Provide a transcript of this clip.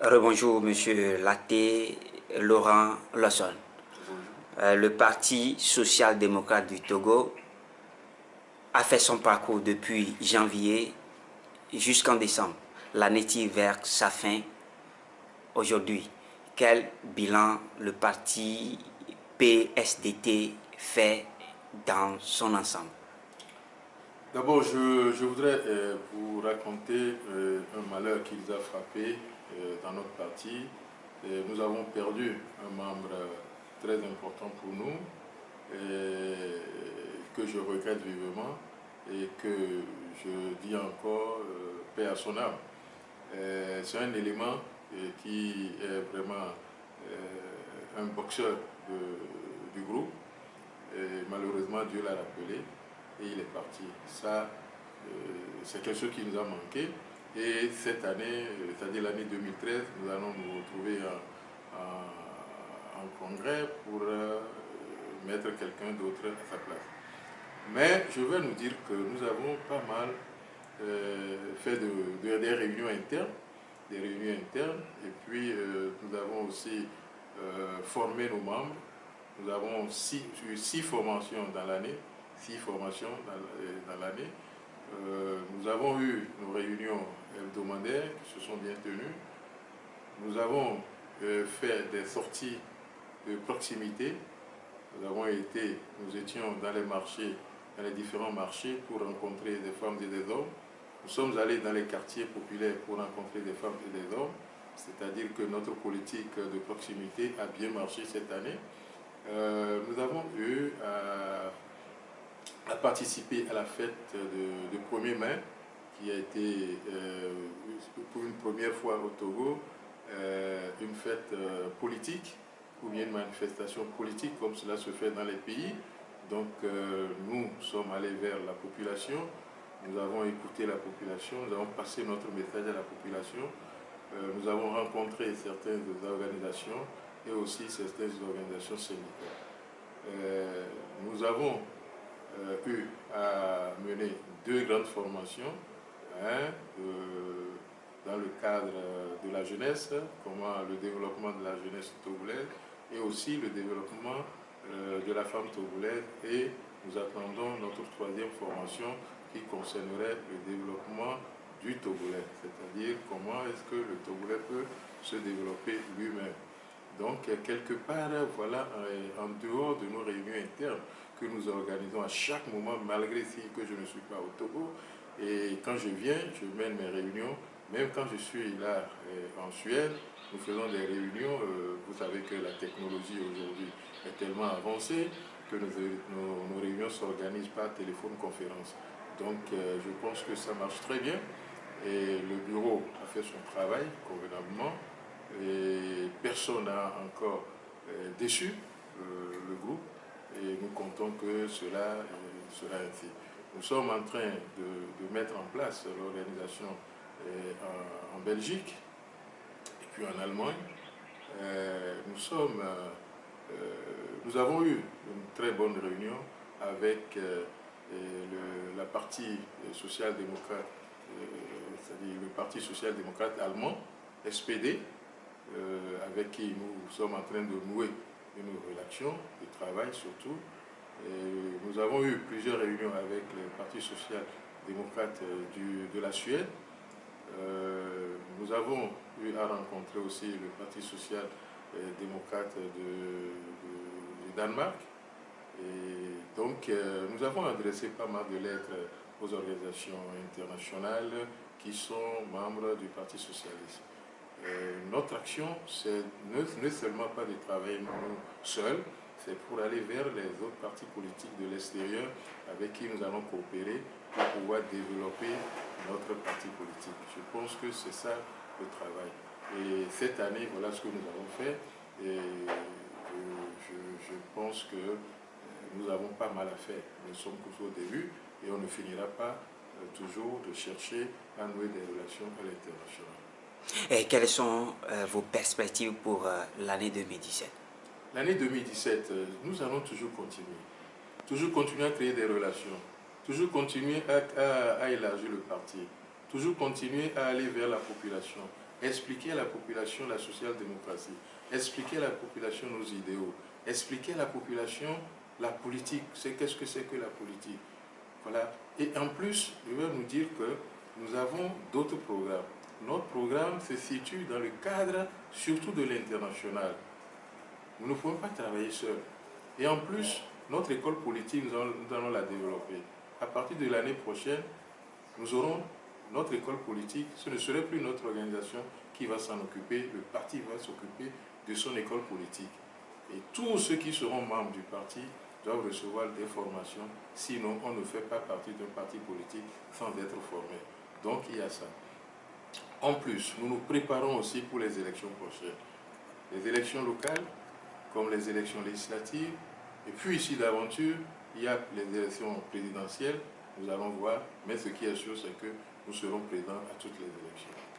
Rebonjour, Monsieur Laté, Laurent Lawson. Le Parti social-démocrate du Togo a fait son parcours depuis janvier jusqu'en décembre. L'année tire vers sa fin aujourd'hui. Quel bilan le parti PSDT fait dans son ensemble? D'abord, je voudrais vous raconter un malheur qui nous a frappé dans notre parti. Nous avons perdu un membre très important pour nous, que je regrette vivement et que je dis encore paix à son âme. C'est un élément qui est vraiment un boxeur du groupe. Malheureusement, Dieu l'a rappelé et il est parti. Ça, c'est quelque chose qui nous a manqué. Et cette année, c'est-à-dire l'année 2013, nous allons nous retrouver en congrès pour mettre quelqu'un d'autre à sa place. Mais je vais nous dire que nous avons pas mal fait des réunions internes, et puis nous avons aussi formé nos membres. Nous avons eu 6 formations dans l'année. Nous avons eu nos réunions hebdomadaires qui se sont bien tenues. Nous avons fait des sorties de proximité. Nous étions dans les marchés, dans les différents marchés pour rencontrer des femmes et des hommes. Nous sommes allés dans les quartiers populaires pour rencontrer des femmes et des hommes. C'est-à-dire que notre politique de proximité a bien marché cette année. Nous avons eu à participer à la fête de 1er mai, qui a été pour une première fois au Togo, une fête politique, ou bien une manifestation politique comme cela se fait dans les pays. Donc nous sommes allés vers la population, nous avons écouté la population, nous avons passé notre message à la population, nous avons rencontré certaines organisations et aussi certaines organisations syndicales. Nous avons eu à mener 2 grandes formations, dans le cadre de la jeunesse, comment le développement de la jeunesse togolaise et aussi le développement de la femme togolaise, et nous attendons notre 3e formation qui concernerait le développement du Togolais, c'est-à-dire comment est-ce que le Togolais peut se développer lui-même. Donc, quelque part, voilà, en dehors de nos réunions internes que nous organisons à chaque moment, malgré que je ne suis pas au Togo, et quand je viens, je mène mes réunions, même quand je suis là en Suède, nous faisons des réunions. Vous savez que la technologie aujourd'hui est tellement avancée que nos réunions s'organisent par téléphone-conférence. Donc, je pense que ça marche très bien, et le bureau a fait son travail convenablement. Et personne n'a encore déçu le groupe, et nous comptons que cela sera ainsi. Nous sommes en train de mettre en place l'organisation en Belgique et puis en Allemagne. Nous avons eu une très bonne réunion avec la partie social-démocrate, c'est-à-dire le Parti social-démocrate allemand, SPD, avec qui nous sommes en train de nouer une relation de travail surtout. Et nous avons eu plusieurs réunions avec le Parti social-démocrate de la Suède. Nous avons eu à rencontrer aussi le Parti social-démocrate du Danemark. Et donc nous avons adressé pas mal de lettres aux organisations internationales qui sont membres du Parti socialiste. Notre action, c'est ne seulement pas de travailler nous seuls, c'est pour aller vers les autres partis politiques de l'extérieur avec qui nous allons coopérer pour pouvoir développer notre parti politique. Je pense que c'est ça le travail. Et cette année, voilà ce que nous avons fait. Et je pense que nous avons pas mal à faire. Nous sommes toujours au début et on ne finira pas toujours de chercher à nouer des relations à l'international. Et quelles sont vos perspectives pour l'année 2017? L'année 2017, nous allons toujours continuer à créer des relations, toujours continuer à élargir le parti, toujours continuer à aller vers la population, expliquer à la population la social-démocratie, expliquer à la population nos idéaux, expliquer à la population la politique, qu'est-ce que c'est que la politique. Voilà. Et en plus, je vais nous dire que nous avons d'autres programmes. Notre programme se situe dans le cadre surtout de l'international. Nous ne pouvons pas travailler seuls. Et en plus, notre école politique, nous allons la développer. À partir de l'année prochaine, nous aurons notre école politique. Ce ne serait plus notre organisation qui va s'en occuper. Le parti va s'occuper de son école politique. Et tous ceux qui seront membres du parti doivent recevoir des formations. Sinon, on ne fait pas partie d'un parti politique sans être formé. Donc, il y a ça. En plus, nous nous préparons aussi pour les élections prochaines. Les élections locales, comme les élections législatives. Et puis ici d'aventure, il y a les élections présidentielles. Nous allons voir, mais ce qui est sûr, c'est que nous serons présents à toutes les élections.